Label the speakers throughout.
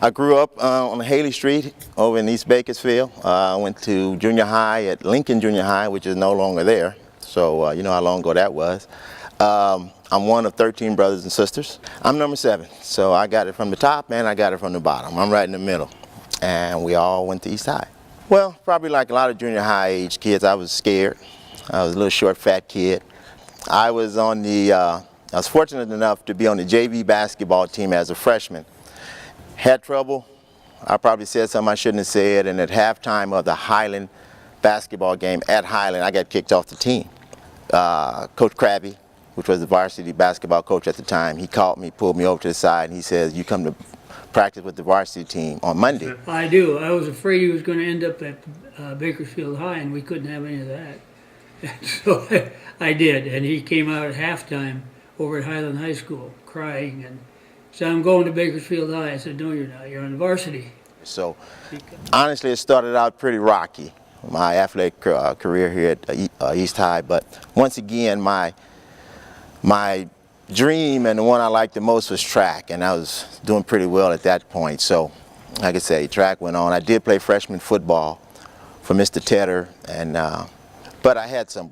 Speaker 1: I grew up on Haley Street over in East Bakersfield. I went to junior high at Lincoln Junior High, which is no longer there. So you know how long ago that was. I'm one of 13 brothers and sisters. I'm number 7, so I got it from the top and I got it from the bottom. I'm right in the middle, and we all went to East High. Well, probably like a lot of junior high age kids, I was scared. I was a little short, fat kid. I was fortunate enough to be on the JV basketball team as a freshman. Had trouble. I probably said something I shouldn't have said, and at halftime of the Highland basketball game at Highland, I got kicked off the team. Coach Krabby, which was the varsity basketball coach at the time, he called me, pulled me over to the side, and he says, "You come to practice with the varsity team on Monday."
Speaker 2: I do. I was afraid he was going to end up at Bakersfield High, and we couldn't have any of that. And so I did, and he came out at halftime over at Highland High School crying and said, "I'm going to Bakersfield High." I said, "No, you're not. You're on varsity." So
Speaker 1: honestly, it started out pretty rocky, my athletic career here at East High. But once again, my dream and the one I liked the most was track, and I was doing pretty well at that point. So, like I say, track went on. I did play freshman football for Mr. Tedder, and but I had some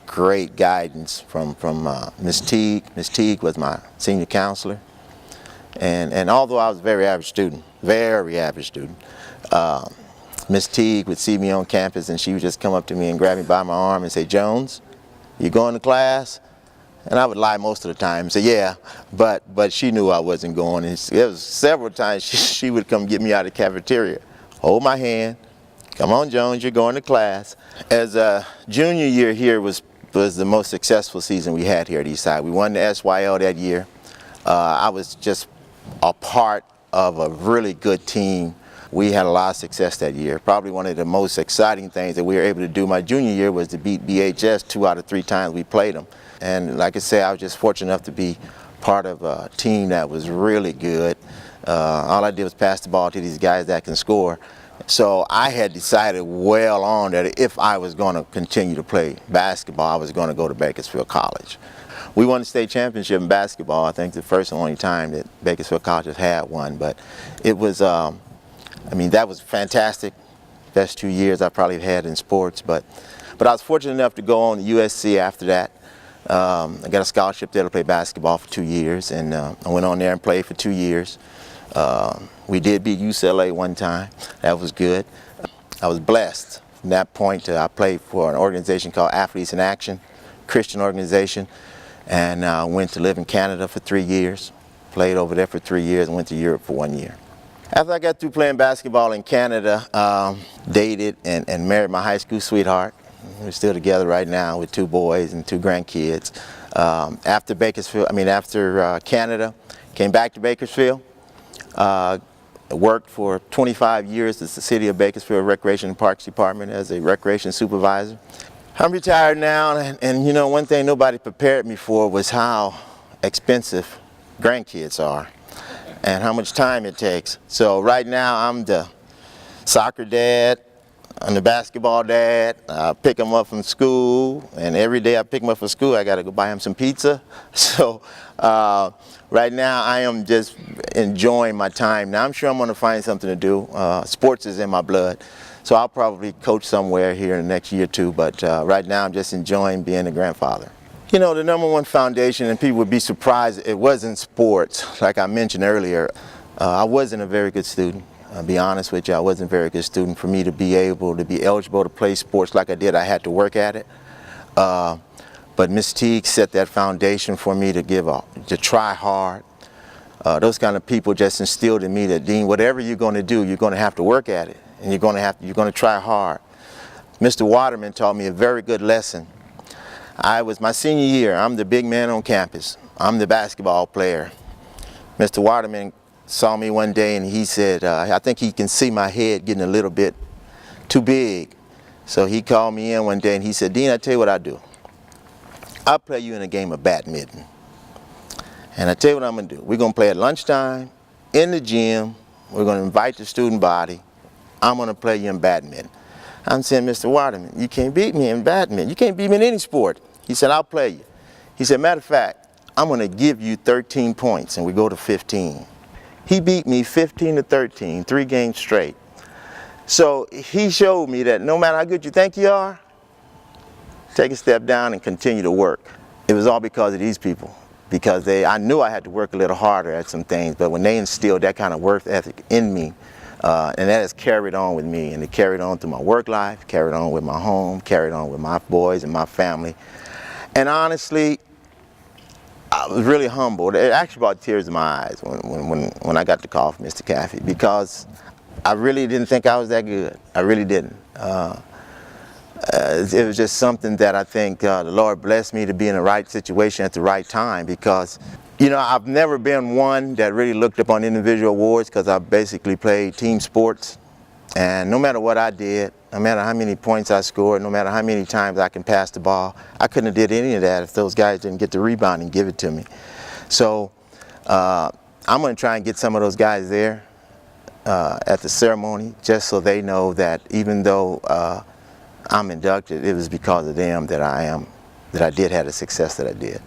Speaker 1: great guidance from Miss Teague. Miss Teague was my senior counselor, and although I was a very average student, Miss Teague would see me on campus, and she would just come up to me and grab me by my arm and say, "Jones, you going to class?" And I would lie most of the time and say, "Yeah," but she knew I wasn't going. And there was several times she would come get me out of the cafeteria, hold my hand, "Come on, Jones, you're going to class." As a junior year here was the most successful season we had here at Eastside. We won the SYL that year. I was just a part of a really good team. We had a lot of success that year. Probably one of the most exciting things that we were able to do my junior year was to beat BHS 2 out of 3 times we played them. And like I said, I was just fortunate enough to be part of a team that was really good. All I did was pass the ball to these guys that can score. So I had decided well on that if I was going to continue to play basketball, I was going to go to Bakersfield College. We won the state championship in basketball. I think the first and only time that Bakersfield College has had one. But it was, I mean, that was fantastic. Best 2 years I probably had in sports. But I was fortunate enough to go on to USC after that. I got a scholarship there to play basketball for 2 years, and I went on there and played for 2 years. We did beat UCLA one time. That was good. I was blessed from that point. I played for an organization called Athletes in Action, Christian organization, and went to live in Canada for 3 years. Played over there for 3 years and went to Europe for 1 year. After I got through playing basketball in Canada, dated and married my high school sweetheart. We're still together right now with 2 boys and 2 grandkids. After Canada, came back to Bakersfield. Worked for 25 years at the City of Bakersfield Recreation and Parks Department as a recreation supervisor. I'm retired now, and you know, one thing nobody prepared me for was how expensive grandkids are and how much time it takes. So right now I'm the soccer dad, I'm the basketball dad. I pick them up from school, and every day I pick them up from school I got to go buy them some pizza. So right now I am just enjoying my time. Now I'm sure I'm going to find something to do. Sports is in my blood, so I'll probably coach somewhere here in the next year or 2, but right now I'm just enjoying being a grandfather. You know, the #1 foundation, and people would be surprised, it wasn't sports. Like I mentioned earlier, I wasn't a very good student. I'll be honest with you, I wasn't a very good student. For me to be able to be eligible to play sports like I did, I had to work at it. But Ms. Teague set that foundation for me to try hard. Those kind of people just instilled in me that, Dean, whatever you're going to do, you're going to have to work at it, and you're going to try hard. Mr. Waterman taught me a very good lesson. My senior year, I'm the big man on campus. I'm the basketball player. Mr. Waterman saw me one day and he said, I think he can see my head getting a little bit too big. So he called me in one day and he said, "Dean, I tell you what I do. I'll play you in a game of badminton. And I tell you what I'm going to do. We're going to play at lunchtime in the gym. We're going to invite the student body. I'm going to play you in badminton." I'm saying, "Mr. Waterman, you can't beat me in badminton. You can't beat me in any sport." He said, "I'll play you." He said, "Matter of fact, I'm going to give you 13 points," and we go to 15. He beat me 15-13, 3 games straight. So he showed me that no matter how good you think you are, take a step down and continue to work. It was all because of these people. Because I knew I had to work a little harder at some things, but when they instilled that kind of work ethic in me, and that has carried on with me, and it carried on through my work life, carried on with my home, carried on with my boys and my family. And honestly, I was really humbled. It actually brought tears to my eyes when I got the call from Mr. Caffey, because I really didn't think I was that good. I really didn't. It was just something that I think the Lord blessed me to be in the right situation at the right time, because, you know, I've never been one that really looked up on individual awards, because I basically played team sports. And no matter what I did, no matter how many points I scored, no matter how many times I can pass the ball, I couldn't have did any of that if those guys didn't get the rebound and give it to me. So I'm going to try and get some of those guys there at the ceremony, just so they know that even though I'm inducted, it was because of them that I did have the success that I did.